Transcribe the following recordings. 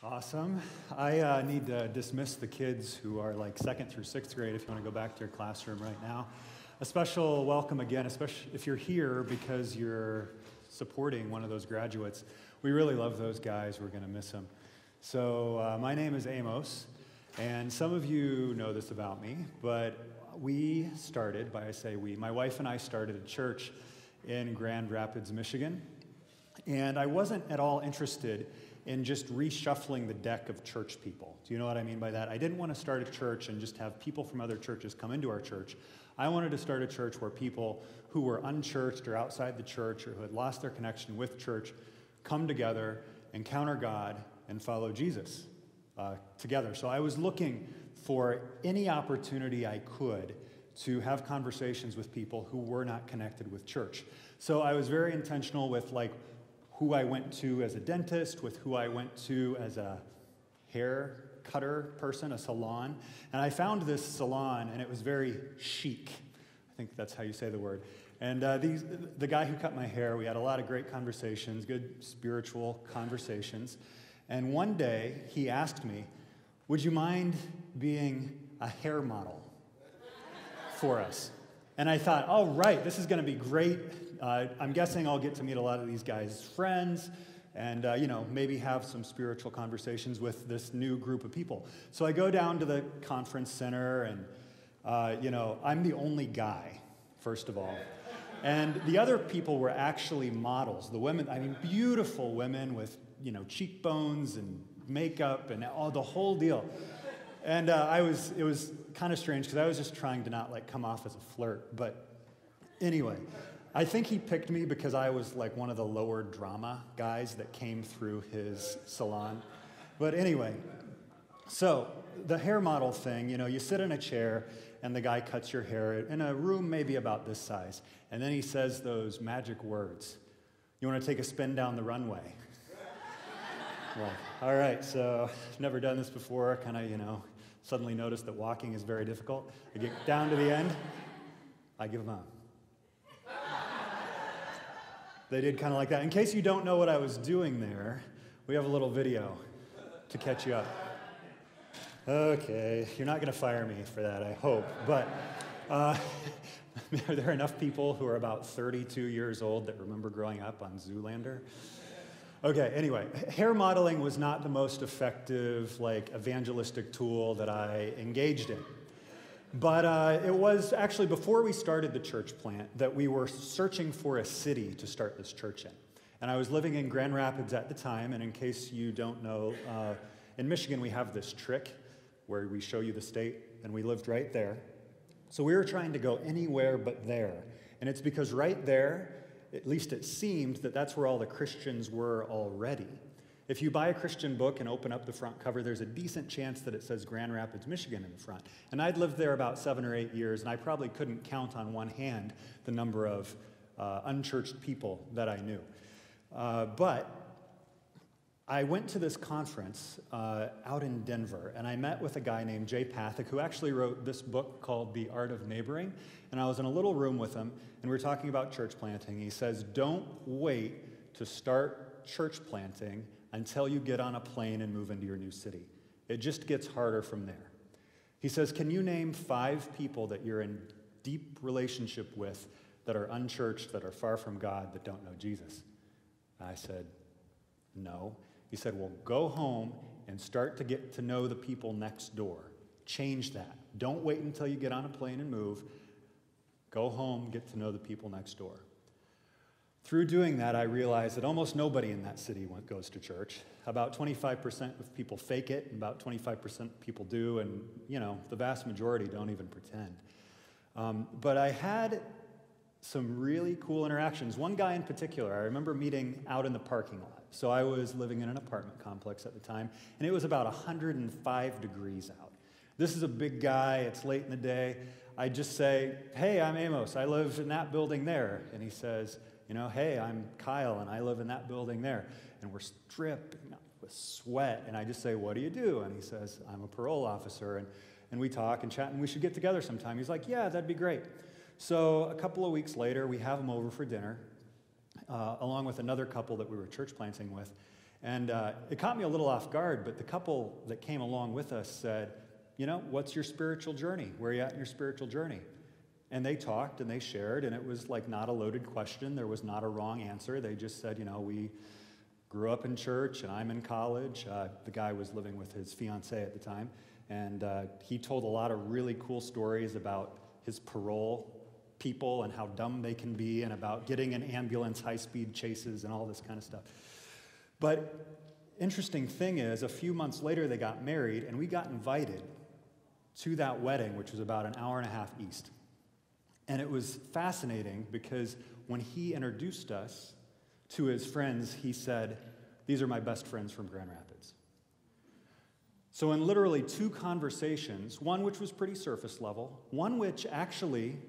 Awesome. I need to dismiss the kids who are like 2nd through 6th grade if you want to go back to your classroom right now. A special welcome again, especially if you're here because you're supporting one of those graduates. We really love those guys. We're going to miss them. So my name is Amos, and some of you know this about me, but we started, by I say we, my wife and I started a church in Grand Rapids, Michigan, and I wasn't at all interested in just reshuffling the deck of church people. Do you know what I mean by that? I didn't want to start a church and just have people from other churches come into our church. I wanted to start a church where people who were unchurched or outside the church or who had lost their connection with church come together, encounter God, and follow Jesus together. So I was looking for any opportunity I could to have conversations with people who were not connected with church. So I was very intentional with who I went to as a dentist, with who I went to as a hair cutter person, a salon. And I found this salon, and it was very chic. I think that's how you say the word. And the guy who cut my hair, we had a lot of great conversations, good spiritual conversations. And one day, he asked me, would you mind being a hair model for us? And I thought, oh, right, this is going to be great. I'm guessing I'll get to meet a lot of these guys' friends and, maybe have some spiritual conversations with this new group of people. So I go down to the conference center, and, I'm the only guy, first of all. And the other people were actually models. The women, beautiful women with, cheekbones and makeup and the whole deal. And it was kind of strange because I was just trying to not come off as a flirt. But anyway, I think he picked me because I was one of the lower drama guys that came through his salon. But anyway, so the hair model thing, you sit in a chair and the guy cuts your hair in a room maybe about this size. And then he says those magic words. You want to take a spin down the runway? Well, all right, so I've never done this before, suddenly noticed that walking is very difficult. I get down to the end, I give them up. They did kind of like that. In case you don't know what I was doing there, we have a little video to catch you up. Okay, you're not going to fire me for that, I hope. But are there enough people who are about 32 years old that remember growing up on Zoolander? Okay, anyway, hair modeling was not the most effective, evangelistic tool that I engaged in. But it was actually before we started the church plant that we were searching for a city to start this church in. And I was living in Grand Rapids at the time, and in case you don't know, in Michigan we have this trick where we show you the state, and we lived right there. So we were trying to go anywhere but there. And it's because right there, at least it seemed that that's where all the Christians were already. If you buy a Christian book and open up the front cover, there's a decent chance that it says Grand Rapids, Michigan in the front. And I'd lived there about 7 or 8 years, and I probably couldn't count on one hand the number of unchurched people that I knew. But I went to this conference out in Denver, and I met with a guy named Jay Pathak, who actually wrote this book called The Art of Neighboring. And I was in a little room with him, and we were talking about church planting. He says, don't wait to start church planting until you get on a plane and move into your new city. It just gets harder from there. He says, can you name 5 people that you're in deep relationship with that are unchurched, that are far from God, that don't know Jesus? I said, no. He said, well, go home and start to get to know the people next door. Change that. Don't wait until you get on a plane and move. Go home, get to know the people next door. Through doing that, I realized that almost nobody in that city goes to church. About 25% of people fake it, and about 25% of people do, and, the vast majority don't even pretend. But I had some really cool interactions. One guy in particular, I remember meeting out in the parking lot. So I was living in an apartment complex at the time, and it was about 105 degrees out. This is a big guy, it's late in the day. I just say, hey, I'm Amos, I live in that building there. And he says, hey, I'm Kyle, and I live in that building there. And we're dripping with sweat, and I just say, what do you do? And he says, I'm a parole officer, and we talk and chat, and we should get together sometime. He's like, yeah, that'd be great. So a couple of weeks later, we have him over for dinner, along with another couple that we were church planting with, And it caught me a little off guard, but the couple that came along with us said, what's your spiritual journey? Where are you at in your spiritual journey? And they talked and they shared, and it was like not a loaded question. There was not a wrong answer. They just said, we grew up in church and I'm in college. The guy was living with his fiancée at the time, and he told a lot of really cool stories about his parole people and how dumb they can be, and about getting in ambulance high-speed chases and all this kind of stuff. But interesting thing is, a few months later they got married, and we got invited to that wedding, which was about an hour and a half east. And it was fascinating because when he introduced us to his friends, he said, "These are my best friends from Grand Rapids." So in literally 2 conversations, one which was pretty surface level, one which actually,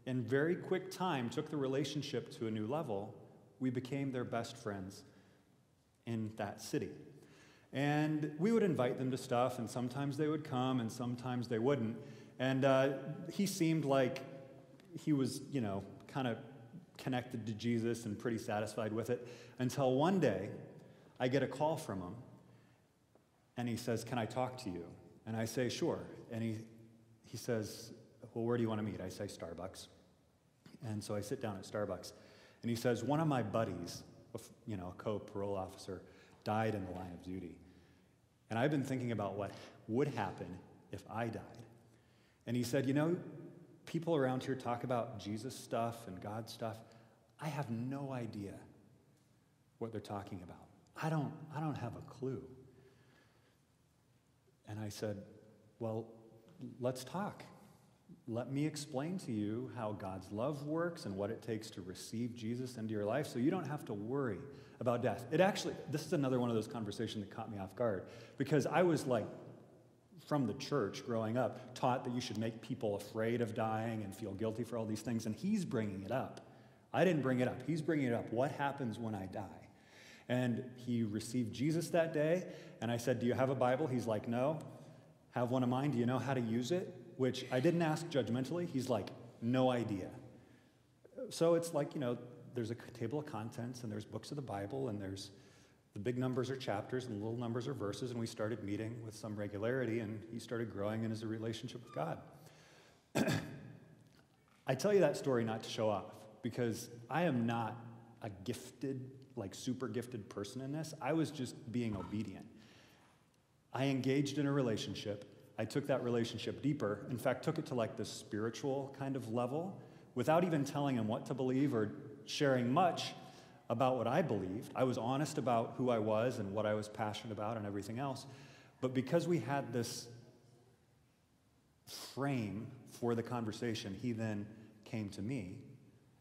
in very quick time, took the relationship to a new level, we became their best friends in that city. And we would invite them to stuff, and sometimes they would come, and sometimes they wouldn't. And he seemed like he was, kind of connected to Jesus and pretty satisfied with it, until one day I get a call from him, and he says, "Can I talk to you?" And I say, "Sure." And he says, "Well, where do you want to meet?" I say, "Starbucks." And so I sit down at Starbucks, and he says, "One of my buddies, a co-parole officer, died in the line of duty. And I've been thinking about what would happen if I died." And he said, "People around here talk about Jesus stuff and God stuff. I have no idea what they're talking about. I don't have a clue." And I said, "Well, let's talk. Let me explain to you how God's love works and what it takes to receive Jesus into your life so you don't have to worry about death." This is another one of those conversations that caught me off guard, because I was from the church growing up, taught that you should make people afraid of dying and feel guilty for all these things, and he's bringing it up. I didn't bring it up. He's bringing it up. What happens when I die? And he received Jesus that day, and I said, "Do you have a Bible?" He's like, "No." "Have one of mine. Do you know how to use it?" Which I didn't ask judgmentally. He's like, "No idea." So it's like, there's a table of contents, and there's books of the Bible, and there's the big numbers are chapters, and the little numbers are verses, and we started meeting with some regularity, and he started growing in his relationship with God. I tell you that story not to show off, because I am not a gifted, super gifted person in this. I was just being obedient. I engaged in a relationship. I took that relationship deeper. In fact, took it to the spiritual kind of level without even telling him what to believe or sharing much about what I believed. I was honest about who I was and what I was passionate about and everything else. But because we had this frame for the conversation, he then came to me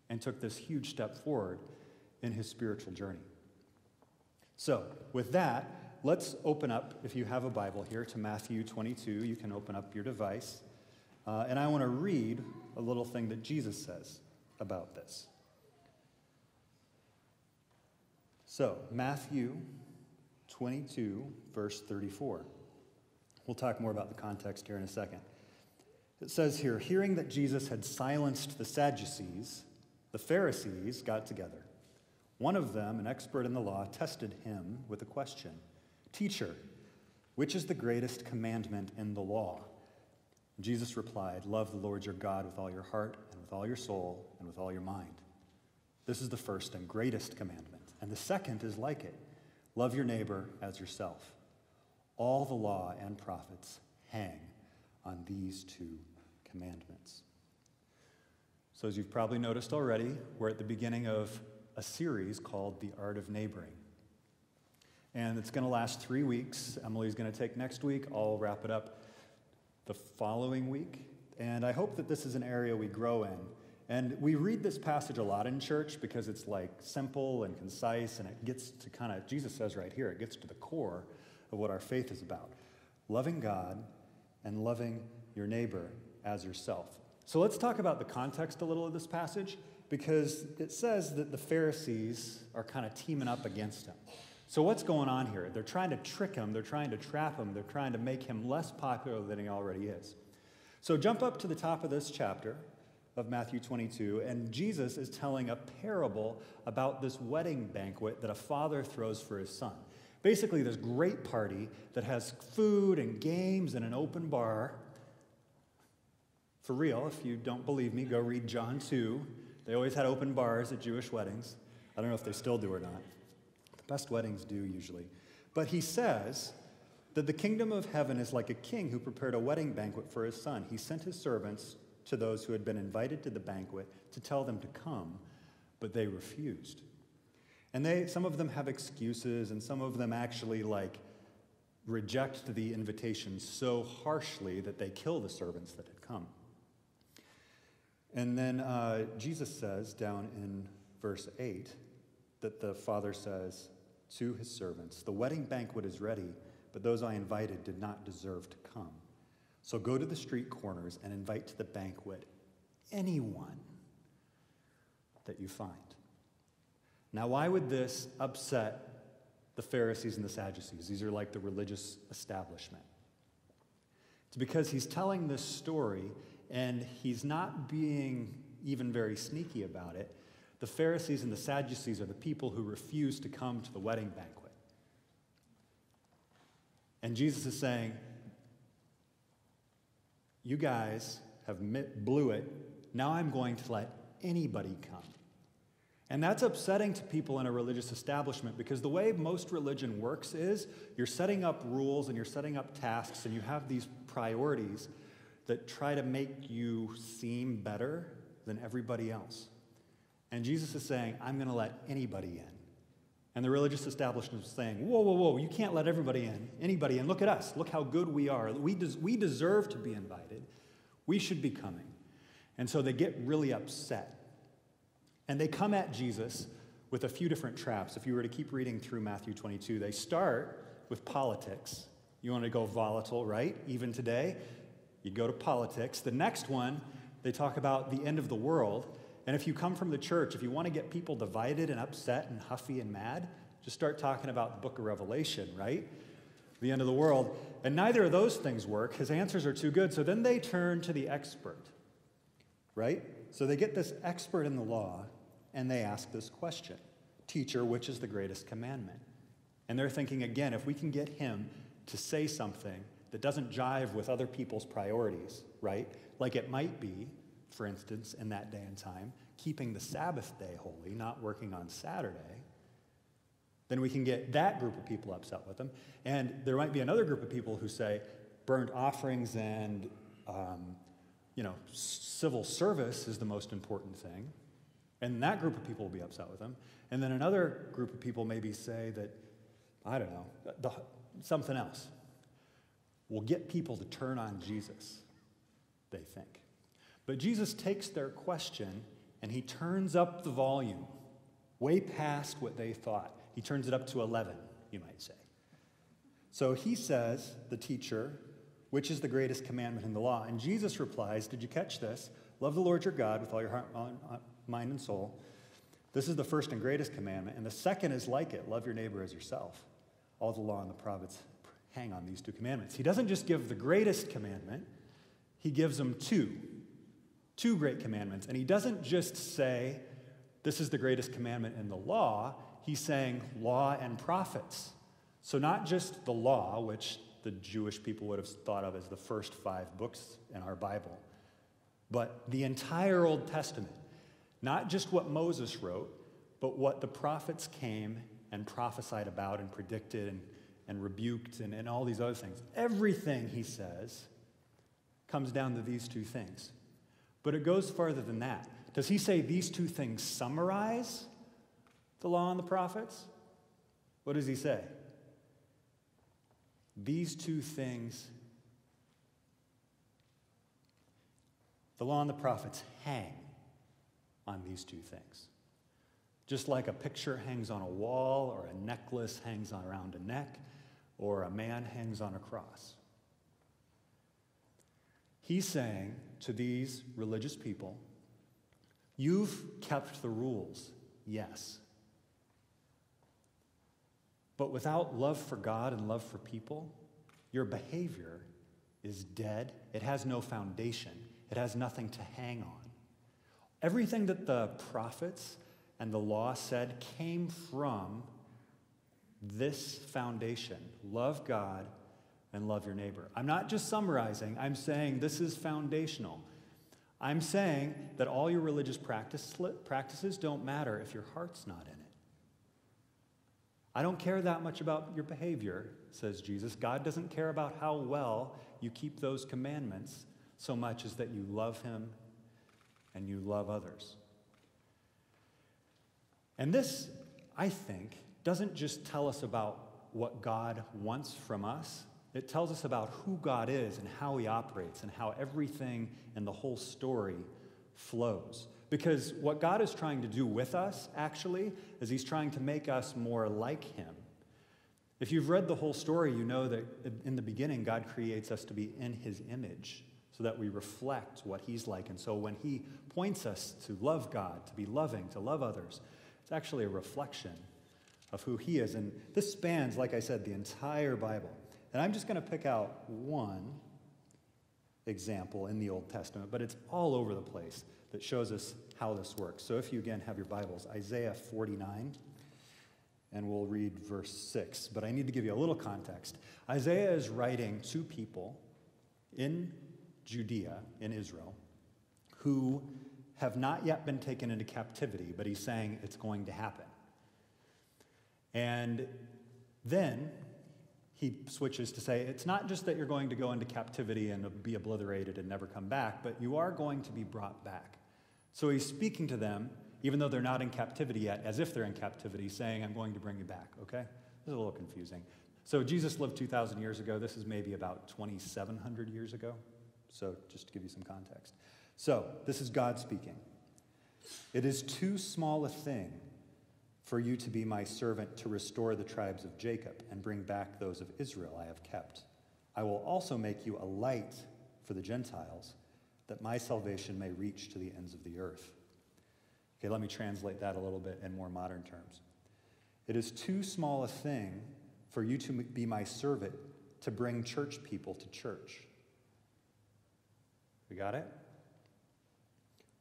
and took this huge step forward in his spiritual journey. So with that, let's open up, if you have a Bible here, to Matthew 22. You can open up your device. And I want to read a little thing that Jesus says about this. So, Matthew 22, verse 34. We'll talk more about the context here in a second. It says here, "Hearing that Jesus had silenced the Sadducees, the Pharisees got together. One of them, an expert in the law, tested him with a question. 'Teacher, which is the greatest commandment in the law?' Jesus replied, 'Love the Lord your God with all your heart and with all your soul and with all your mind. This is the first and greatest commandment. And the second is like it. Love your neighbor as yourself. All the law and prophets hang on these 2 commandments.'" So as you've probably noticed already, we're at the beginning of a series called The Art of Neighboring. And it's going to last 3 weeks. Emily's going to take next week. I'll wrap it up the following week. And I hope that this is an area we grow in. And we read this passage a lot in church because it's simple and concise, and it gets to Jesus says right here, it gets to the core of what our faith is about. Loving God and loving your neighbor as yourself. So let's talk about the context a little of this passage, because it says that the Pharisees are kind of teaming up against him. So what's going on here? They're trying to trick him, they're trying to trap him, they're trying to make him less popular than he already is. So jump up to the top of this chapter of Matthew 22, and Jesus is telling a parable about this wedding banquet that a father throws for his son. Basically, this great party that has food and games and an open bar. For real, if you don't believe me, go read John 2. They always had open bars at Jewish weddings. I don't know if they still do or not. The best weddings do usually. But he says that the kingdom of heaven is like a king who prepared a wedding banquet for his son. He sent his servants to those who had been invited to the banquet to tell them to come, but they refused. And some of them have excuses, and some of them actually reject the invitation so harshly that they kill the servants that had come. And then Jesus says down in verse 8 that the father says to his servants, "The wedding banquet is ready, but those I invited did not deserve to come. So go to the street corners and invite to the banquet anyone that you find." Now, why would this upset the Pharisees and the Sadducees? These are like the religious establishment. It's because he's telling this story, and he's not being even very sneaky about it. The Pharisees and the Sadducees are the people who refuse to come to the wedding banquet. And Jesus is saying, you guys have blew it. Now I'm going to let anybody come. And that's upsetting to people in a religious establishment, because the way most religion works is you're setting up rules and you're setting up tasks and you have these priorities that try to make you seem better than everybody else. And Jesus is saying, I'm going to let anybody in. And the religious establishment is saying, whoa, whoa, whoa, you can't let everybody in, anybody in. Look at us. Look how good we are. We deserve to be invited. We should be coming. And so they get really upset. And they come at Jesus with a few different traps. If you were to keep reading through Matthew 22, they start with politics. You want to go volatile, right? Even today, you go to politics. The next one, they talk about the end of the world. And if you come from the church, if you want to get people divided and upset and huffy and mad, just start talking about the book of Revelation, right? The end of the world. And neither of those things work. His answers are too good. So then they turn to the expert, right? So they get this expert in the law, and they ask this question: "Teacher, which is the greatest commandment?" And they're thinking, again, if we can get him to say something that doesn't jive with other people's priorities, right? Like it might be, for instance, in that day and time, keeping the Sabbath day holy, not working on Saturday, then we can get that group of people upset with him. And there might be another group of people who say burnt offerings and civil service is the most important thing. And that group of people will be upset with him. And then another group of people maybe say that, I don't know, something else will get people to turn on Jesus, they think. But Jesus takes their question and he turns up the volume way past what they thought. He turns it up to 11, you might say. So he says, the teacher, which is the greatest commandment in the law? And Jesus replies, did you catch this? Love the Lord your God with all your heart, mind, and soul. This is the first and greatest commandment. And the second is like it. Love your neighbor as yourself. All the law and the prophets hang on these two commandments. He doesn't just give the greatest commandment. He gives them two great commandments. And he doesn't just say, this is the greatest commandment in the law. He's saying law and prophets. So not just the law, which the Jewish people would have thought of as the first 5 books in our Bible, but the entire Old Testament. Not just what Moses wrote, but what the prophets came and prophesied about and predicted and rebuked and all these other things. Everything, he says, comes down to these 2 things. But it goes farther than that. Does he say these 2 things summarize the law and the prophets? What does he say? These 2 things, the law and the prophets hang on these 2 things. Just like a picture hangs on a wall, or a necklace hangs around a neck, or a man hangs on a cross. He's saying to these religious people, you've kept the rules, yes. But without love for God and love for people, your behavior is dead. It has no foundation. It has nothing to hang on. Everything that the prophets and the law said came from this foundation, love God and love your neighbor. I'm not just summarizing, I'm saying this is foundational. I'm saying that all your religious practices don't matter if your heart's not in it. I don't care that much about your behavior, says Jesus. God doesn't care about how well you keep those commandments so much as that you love him and you love others. And this, I think, doesn't just tell us about what God wants from us. It tells us about who God is and how he operates and how everything in the whole story flows. Because what God is trying to do with us, actually, is he's trying to make us more like him. If you've read the whole story, you know that in the beginning, God creates us to be in his image so that we reflect what he's like. And so when he points us to love God, to be loving, to love others, it's actually a reflection of who he is. And this spans, like I said, the entire Bible. And I'm just going to pick out one example in the Old Testament, but it's all over the place that shows us how this works. So if you, again, have your Bibles, Isaiah 49, and we'll read verse 6. But I need to give you a little context. Isaiah is writing to people in Judea, in Israel, who have not yet been taken into captivity, but he's saying it's going to happen. And then he switches to say, it's not just that you're going to go into captivity and be obliterated and never come back, but you are going to be brought back. So he's speaking to them, even though they're not in captivity yet, as if they're in captivity, saying, I'm going to bring you back, okay? This is a little confusing. So Jesus lived 2,000 years ago. This is maybe about 2,700 years ago. So just to give you some context. So this is God speaking. It is too small a thing for you to be my servant to restore the tribes of Jacob and bring back those of Israel I have kept. I will also make you a light for the Gentiles, that my salvation may reach to the ends of the earth. Okay, let me translate that a little bit in more modern terms. It is too small a thing for you to be my servant to bring church people to church. We got it?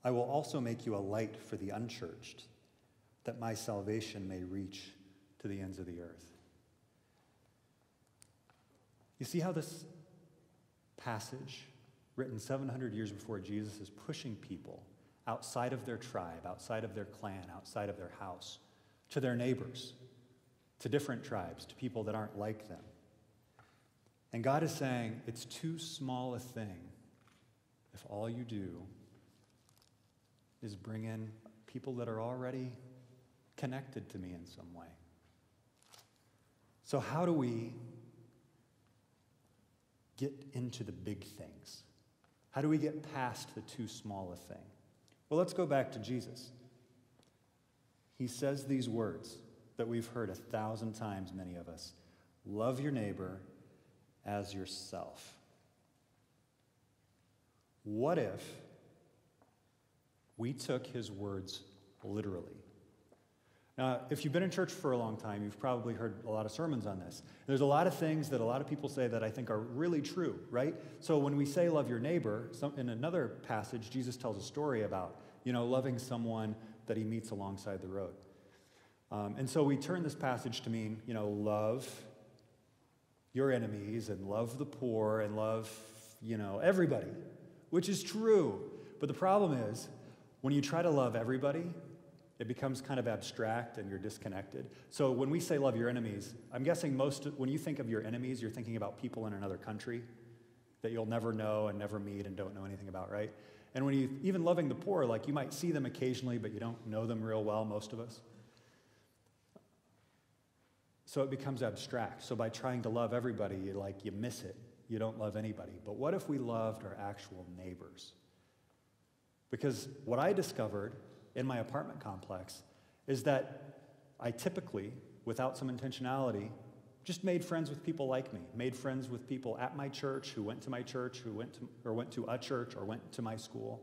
I will also make you a light for the unchurched, that my salvation may reach to the ends of the earth. You see how this passage, written 700 years before Jesus, is pushing people outside of their tribe, outside of their clan, outside of their house, to their neighbors, to different tribes, to people that aren't like them. And God is saying, it's too small a thing if all you do is bring in people that are already connected to me in some way. So how do we get into the big things? How do we get past the too small a thing? Well, let's go back to Jesus. He says these words that we've heard 1,000 times, many of us. Love your neighbor as yourself. What if we took his words literally? Now, if you've been in church for a long time, you've probably heard a lot of sermons on this. There's a lot of things that a lot of people say that I think are really true, right? So when we say love your neighbor, in another passage, Jesus tells a story about, loving someone that he meets alongside the road. And so we turn this passage to mean, love your enemies and love the poor and love, everybody, which is true. But the problem is, when you try to love everybody, it becomes kind of abstract and you're disconnected. So when we say love your enemies, I'm guessing when you think of your enemies, you're thinking about people in another country that you'll never know and never meet and don't know anything about, right? And when even loving the poor, like you might see them occasionally, but you don't know them real well, most of us. So it becomes abstract. So by trying to love everybody, you miss it. You don't love anybody. But what if we loved our actual neighbors? Because what I discovered in my apartment complex is that I typically, without some intentionality, just made friends with people like me, made friends with people at my church who went to my church, who went to a church or went to my school.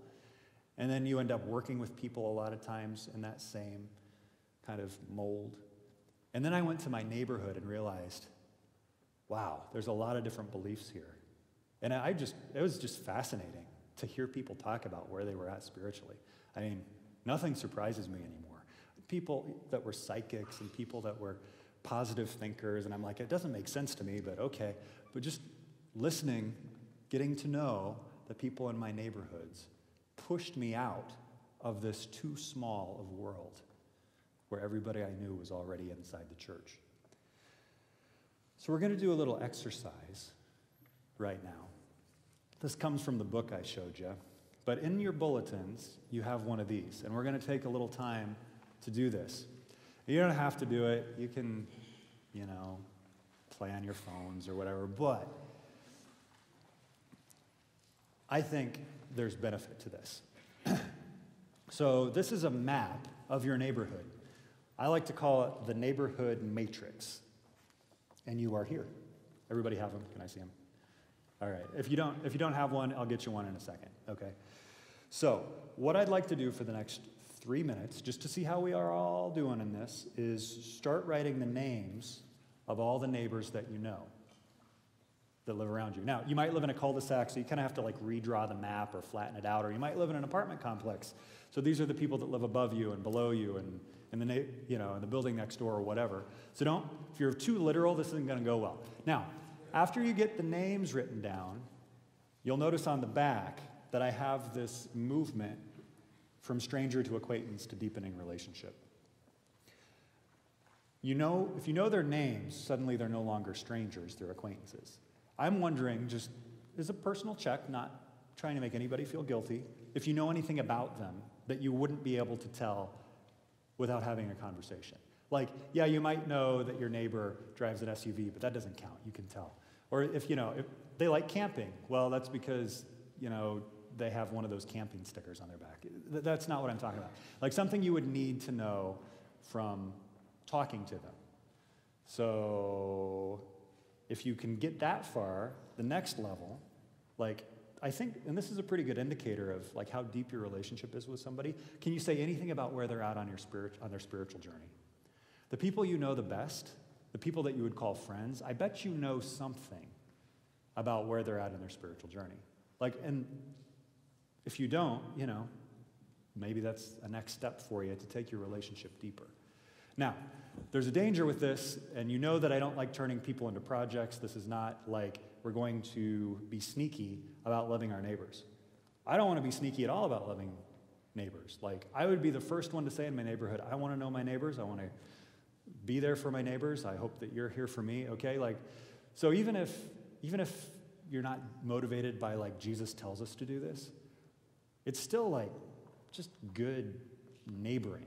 And then you end up working with people a lot of times in that same kind of mold. And then I went to my neighborhood and realized, wow, there's a lot of different beliefs here. And it was just fascinating to hear people talk about where they were at spiritually. I mean, nothing surprises me anymore. People that were psychics and people that were positive thinkers, and I'm like, it doesn't make sense to me, but okay. But just listening, getting to know the people in my neighborhoods pushed me out of this too small of world where everybody I knew was already inside the church. So we're going to do a little exercise right now. This comes from the book I showed you, but in your bulletins, you have one of these, and we're going to take a little time to do this. You don't have to do it. You can, play on your phones or whatever, but I think there's benefit to this. So this is a map of your neighborhood. I like to call it the neighborhood matrix. And you are here. Everybody have them? Can I see them? All right. If you don't have one, I'll get you one in a second. Okay. So what I'd like to do for the next 3 minutes, just to see how we are all doing in this, is start writing the names of all the neighbors that you know that live around you. Now, you might live in a cul-de-sac, so you kind of have to like redraw the map or flatten it out, or you might live in an apartment complex. So these are the people that live above you and below you and in the building next door or whatever. So if you're too literal, this isn't going to go well. Now, after you get the names written down, you'll notice on the back that I have this movement from stranger to acquaintance to deepening relationship. If you know their names, suddenly they're no longer strangers, they're acquaintances. I'm wondering, just as a personal check, not trying to make anybody feel guilty, if you know anything about them that you wouldn't be able to tell without having a conversation. Like, yeah, you might know that your neighbor drives an SUV, but that doesn't count, you can tell. Or if they like camping, well, that's because, they have one of those camping stickers on their back. That's not what I'm talking about. Like something you would need to know from talking to them. So if you can get that far, the next level, I think, and this is a pretty good indicator of how deep your relationship is with somebody, can you say anything about where they're at on their spiritual journey? The people you know the best, the people that you would call friends, I bet you know something about where they're at in their spiritual journey. And if you don't, maybe that's a next step for you to take your relationship deeper. Now, there's a danger with this, and you know that I don't like turning people into projects. This is not like we're going to be sneaky about loving our neighbors. I don't want to be sneaky at all about loving neighbors. I would be the first one to say in my neighborhood, I want to know my neighbors. I want to be there for my neighbors. I hope that you're here for me, okay? So even if you're not motivated by Jesus tells us to do this, it's still just good neighboring.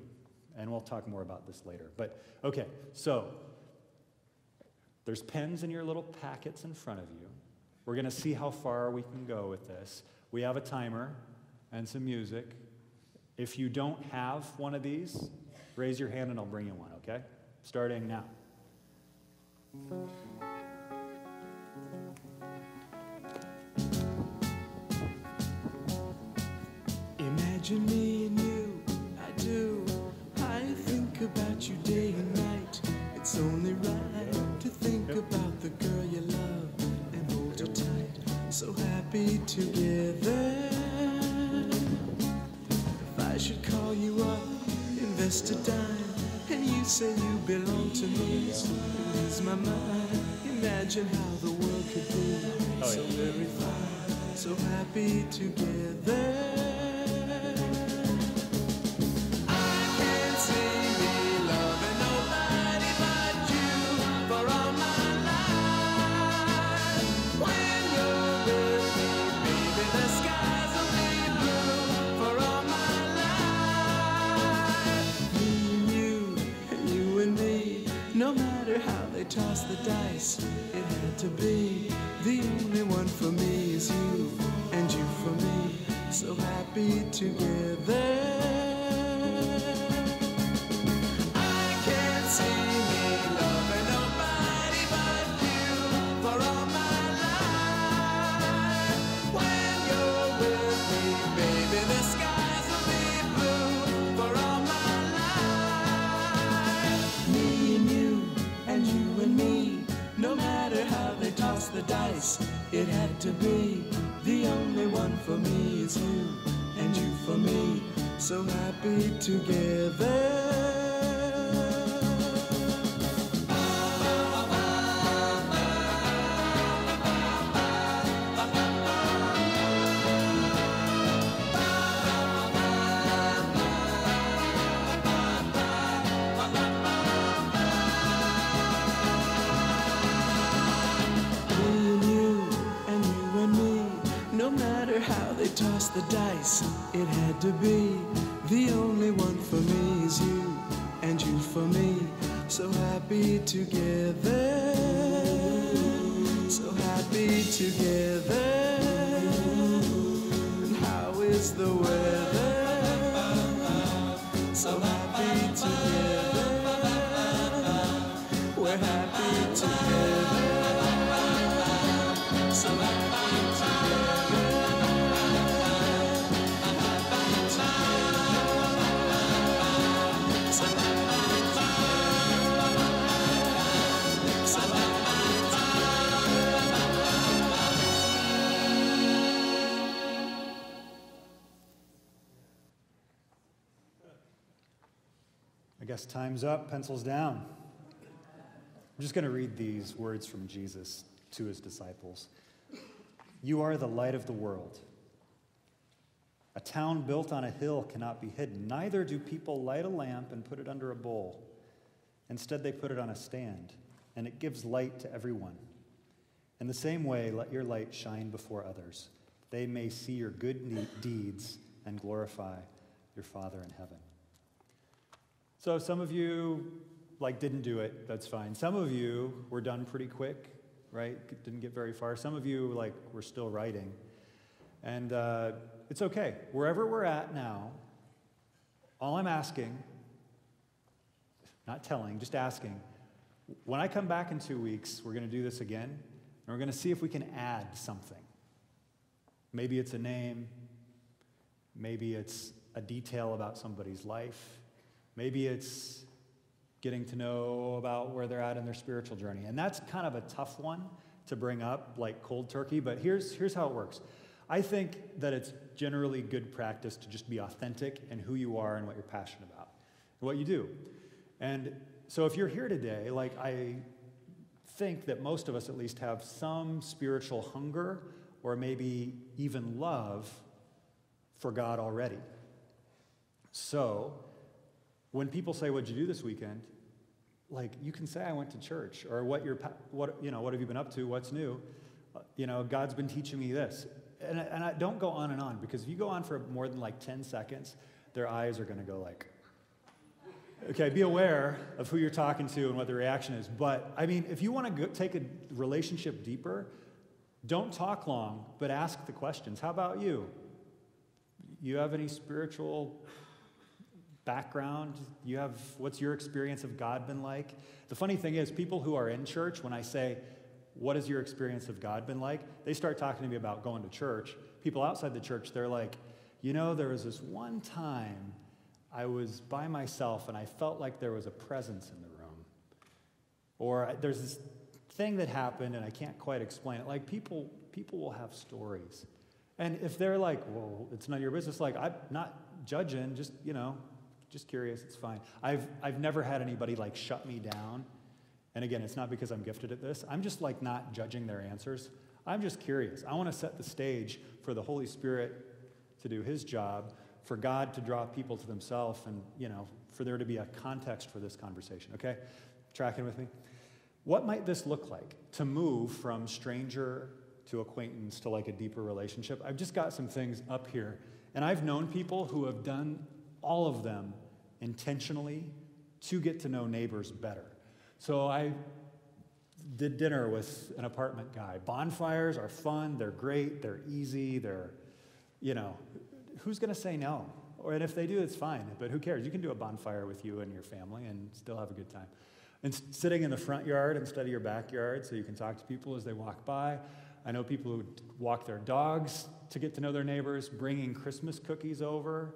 And we'll talk more about this later. But okay, so there's pens in your little packets in front of you. We're going to see how far we can go with this. We have a timer and some music. If you don't have one of these, raise your hand and I'll bring you one, okay? Starting now. Imagine me and you, I do. I think about you day and night. It's only right to think about the girl you love and hold her tight. So happy together. If I should call you up, invest a dime, and you say you belong to me, so lose my mind. Imagine how the world could be so very fine, so happy together. Toss the dice, it had to be. The only one for me is you, and you for me, so happy together. I can't see me loving nobody but you for all my life. When you're with me, baby, the skies will be blue for all my life. Me and you and me, no matter how they toss the dice, it had to be. The only one for me is you, and you for me, so happy together. the dice, it had to be. The only one for me is you, and you for me. So happy together, so happy together. And how is the weather? So happy together, we're happy together. So happy together, happy together. So happy together, so happy I guess time's up, pencils down. I'm just going to read these words from Jesus to his disciples. You are the light of the world. A town built on a hill cannot be hidden. Neither do people light a lamp and put it under a bowl. Instead, they put it on a stand, and it gives light to everyone. In the same way, let your light shine before others. They may see your good deeds and glorify your Father in heaven. So some of you didn't do it, that's fine. Some of you were done pretty quick, right? Didn't get very far. Some of you were still writing. And it's okay. Wherever we're at now, all I'm asking, not telling, just asking, when I come back in 2 weeks, we're going to do this again, and we're going to see if we can add something. Maybe it's a name. Maybe it's a detail about somebody's life. Maybe it's getting to know about where they're at in their spiritual journey. And that's kind of a tough one to bring up, like cold turkey, but here's how it works. I think that it's generally good practice to just be authentic in who you are and what you're passionate about, and what you do. And so if you're here today, I think that most of us at least have some spiritual hunger or maybe even love for God already. So when people say, what'd you do this weekend? You can say, I went to church, or what have you been up to? What's new? God's been teaching me this. And I don't go on and on, because if you go on for more than 10 seconds, their eyes are going to go okay, be aware of who you're talking to and what the reaction is. But, if you want to take a relationship deeper, don't talk long, but ask the questions. How about you? You have any spiritual background? What's your experience of God been like? The funny thing is, people who are in church, when I say, what has your experience of God been like? They start talking to me about going to church. People outside the church, they're like, there was this one time I was by myself and I felt like there was a presence in the room. Or there's this thing that happened and I can't quite explain it. People will have stories. And if they're well, it's none of your business, I'm not judging, just curious, it's fine. I've never had anybody shut me down. And again, it's not because I'm gifted at this. I'm just not judging their answers. I'm just curious. I want to set the stage for the Holy Spirit to do his job, for God to draw people to themselves, and for there to be a context for this conversation, okay? Tracking with me? What might this look like to move from stranger to acquaintance to a deeper relationship? I've just got some things up here. And I've known people who have done all of them intentionally to get to know neighbors better. So I did dinner with an apartment guy. Bonfires are fun, they're great, they're easy, who's going to say no? And if they do, it's fine, but who cares? You can do a bonfire with you and your family and still have a good time. And sitting in the front yard instead of your backyard so you can talk to people as they walk by. I know people who walk their dogs to get to know their neighbors, bringing Christmas cookies over.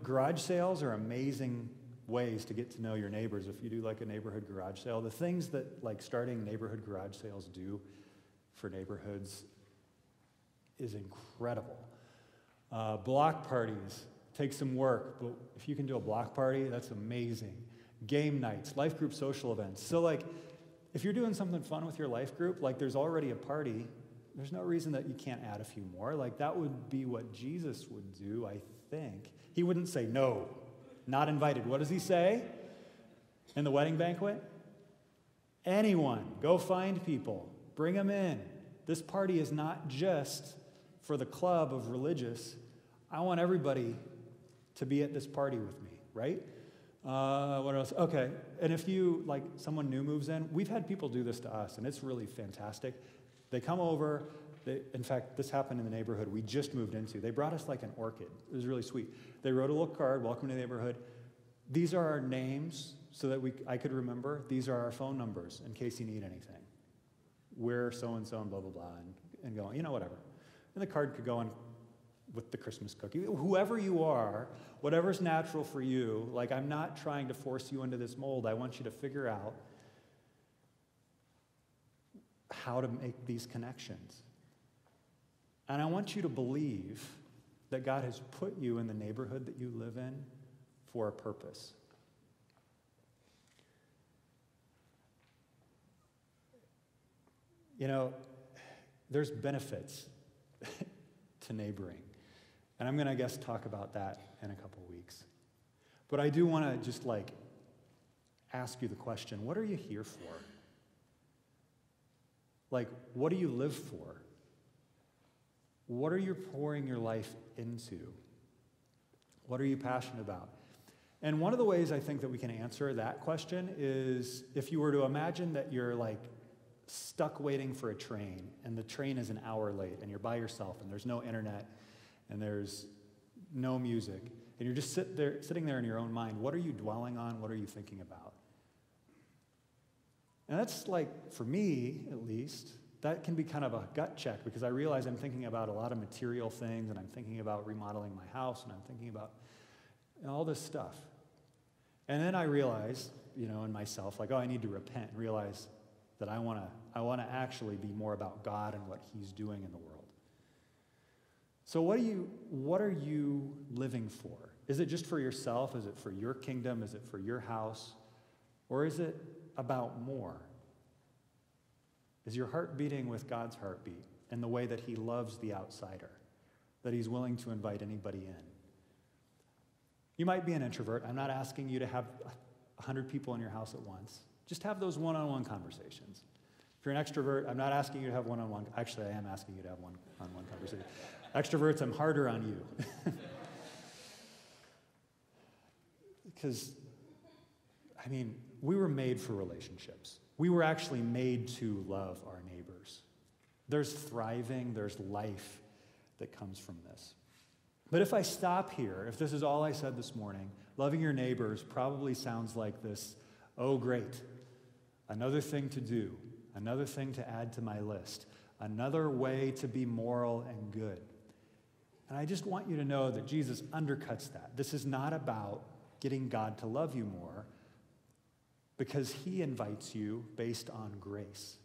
Garage sales are amazing ways to get to know your neighbors. If you do a neighborhood garage sale, the things that starting neighborhood garage sales do for neighborhoods is incredible. Block parties take some work, but if you can do a block party, that's amazing. Game nights, life group social events. So if you're doing something fun with your life group, there's already a party, there's no reason that you can't add a few more. That would be what Jesus would do, I think. He wouldn't say, no, not invited. What does he say in the wedding banquet? Anyone, go find people, bring them in. This party is not just for the club of religious, I want everybody to be at this party with me, right? What else? Okay, and if you, like, someone new moves in, we've had people do this to us, and it's really fantastic. They come over, in fact, this happened in the neighborhood we just moved into. They brought us like an orchid. It was really sweet. They wrote a little card, welcome to the neighborhood. These are our names so that I could remember. These are our phone numbers in case you need anything. We're so-and-so and blah, blah, blah, and going, whatever. And the card could go on with the Christmas cookie. Whoever you are, whatever's natural for you, like, I'm not trying to force you into this mold. I want you to figure out how to make these connections. And I want you to believe that God has put you in the neighborhood that you live in for a purpose. There's benefits to neighboring. And I'm going to, I guess, talk about that in a couple weeks. But I do want to just, ask you the question, what are you here for? What do you live for? What are you pouring your life into? What are you passionate about? And one of the ways I think that we can answer that question is if you were to imagine that you're, stuck waiting for a train, and the train is an hour late, and you're by yourself, and there's no internet, and there's no music, and you're just sitting there in your own mind. What are you dwelling on? What are you thinking about? And that's, for me, at least, that can be kind of a gut check, because I realize I'm thinking about a lot of material things, and I'm thinking about remodeling my house, and I'm thinking about all this stuff. And then I realize, in myself, I need to repent and realize that I want to actually be more about God and what He's doing in the world. So what are you living for? Is it just for yourself? Is it for your kingdom? Is it for your house? Or is it about more? Is your heart beating with God's heartbeat in the way that He loves the outsider, that He's willing to invite anybody in? You might be an introvert. I'm not asking you to have 100 people in your house at once. Just have those one-on-one conversations. If you're an extrovert, I'm not asking you to have one-on-one. Actually, I am asking you to have one-on-one conversation. Extroverts, I'm harder on you. Because, we were made for relationships. We were actually made to love our neighbors. There's thriving, there's life that comes from this. But if I stop here, if this is all I said this morning, loving your neighbors probably sounds like this: oh, great, another thing to do, another thing to add to my list, another way to be moral and good. And I just want you to know that Jesus undercuts that. This is not about getting God to love you more, because He invites you based on grace.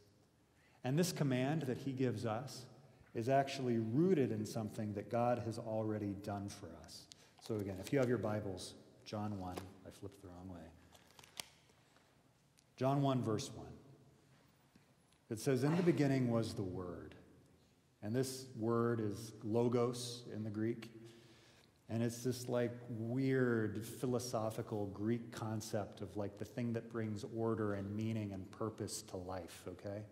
And this command that He gives us is actually rooted in something that God has already done for us. So again, if you have your Bibles, John 1, I flipped the wrong way. John 1, verse 1. It says, "In the beginning was the Word." And this word is logos in the Greek. And it's this weird philosophical Greek concept of the thing that brings order and meaning and purpose to life, okay?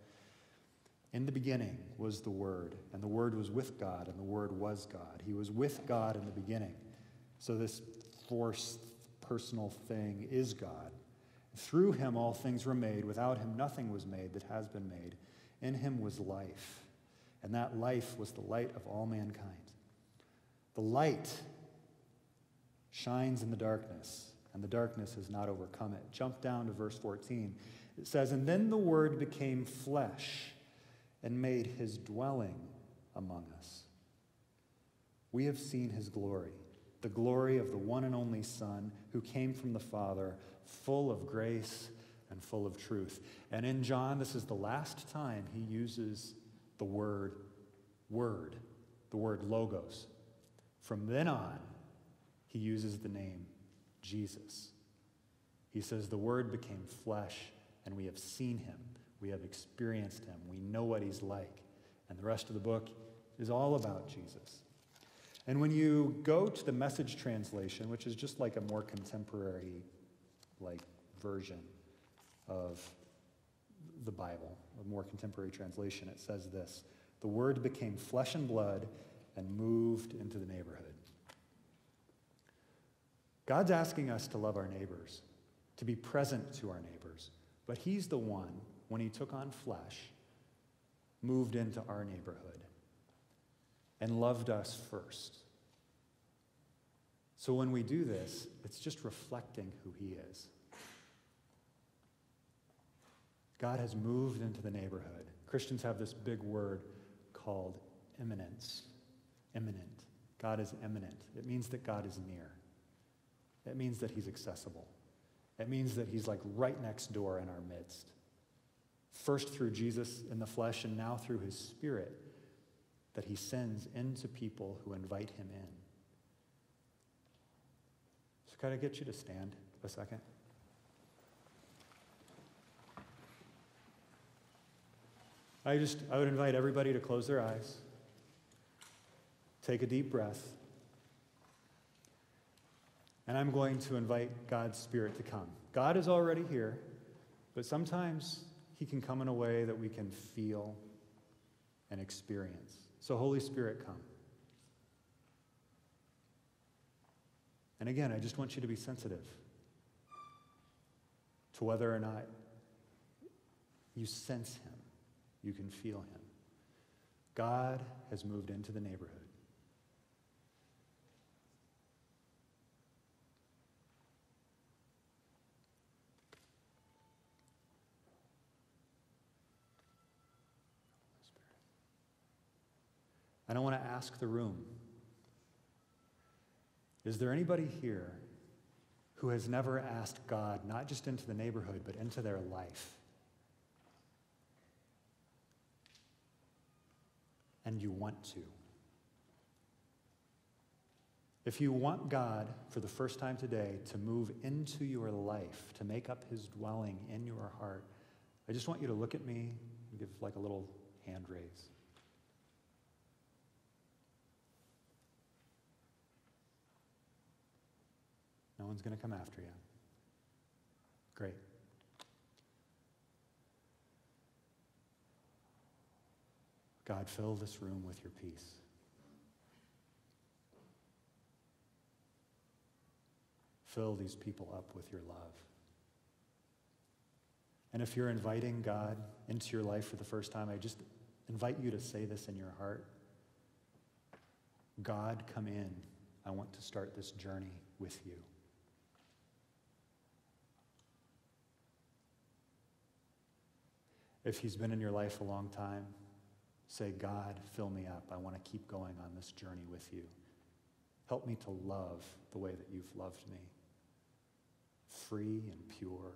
In the beginning was the Word, and the Word was with God, and the Word was God. He was with God in the beginning. So this fourth personal thing is God. Through Him all things were made. Without Him nothing was made that has been made. In Him was life, and that life was the light of all mankind. The light shines in the darkness, and the darkness has not overcome it. Jump down to verse 14. It says, "And then the Word became flesh and made His dwelling among us. We have seen His glory, the glory of the one and only Son who came from the Father, full of grace and full of truth." And in John, this is the last time he uses the word, the word logos. From then on, he uses the name Jesus. He says, "The Word became flesh, and we have seen Him. We have experienced Him. We know what He's like." And the rest of the book is all about Jesus. And when you go to the Message translation, which is just a more contemporary version of the Bible, a more contemporary translation, it says this: "The Word became flesh and blood and moved into the neighborhood. God's asking us to love our neighbors, to be present to our neighbors, but he's the one, when he took on flesh, moved into our neighborhood and loved us first. So when we do this, it's just reflecting who he is. God has moved into the neighborhood. Christians have this big word called immanence. Immanent. God is immanent. It means that God is near. It means that he's accessible. It means that he's like right next door in our midst. First through Jesus in the flesh and now through his Spirit that he sends into people who invite him in. So can I get you to stand a second? I would invite everybody to close their eyes, take a deep breath, and I'm going to invite God's Spirit to come. God is already here, but sometimes he can come in a way that we can feel and experience. So Holy Spirit, come. And again, I just want you to be sensitive to whether or not you sense him. You can feel him. God has moved into the neighborhood. And I want to ask the room, is there anybody here who has never asked God, not just into the neighborhood, but into their life? And you want to. If you want God for the first time today to move into your life, to make up his dwelling in your heart, I just want you to look at me and give like a little hand raise. No one's going to come after you. Great. God, fill this room with your peace. Fill these people up with your love. And if you're inviting God into your life for the first time, I just invite you to say this in your heart. God, come in. I want to start this journey with you. If he's been in your life a long time, say, God, fill me up. I want to keep going on this journey with you. Help me to love the way that you've loved me. Free and pure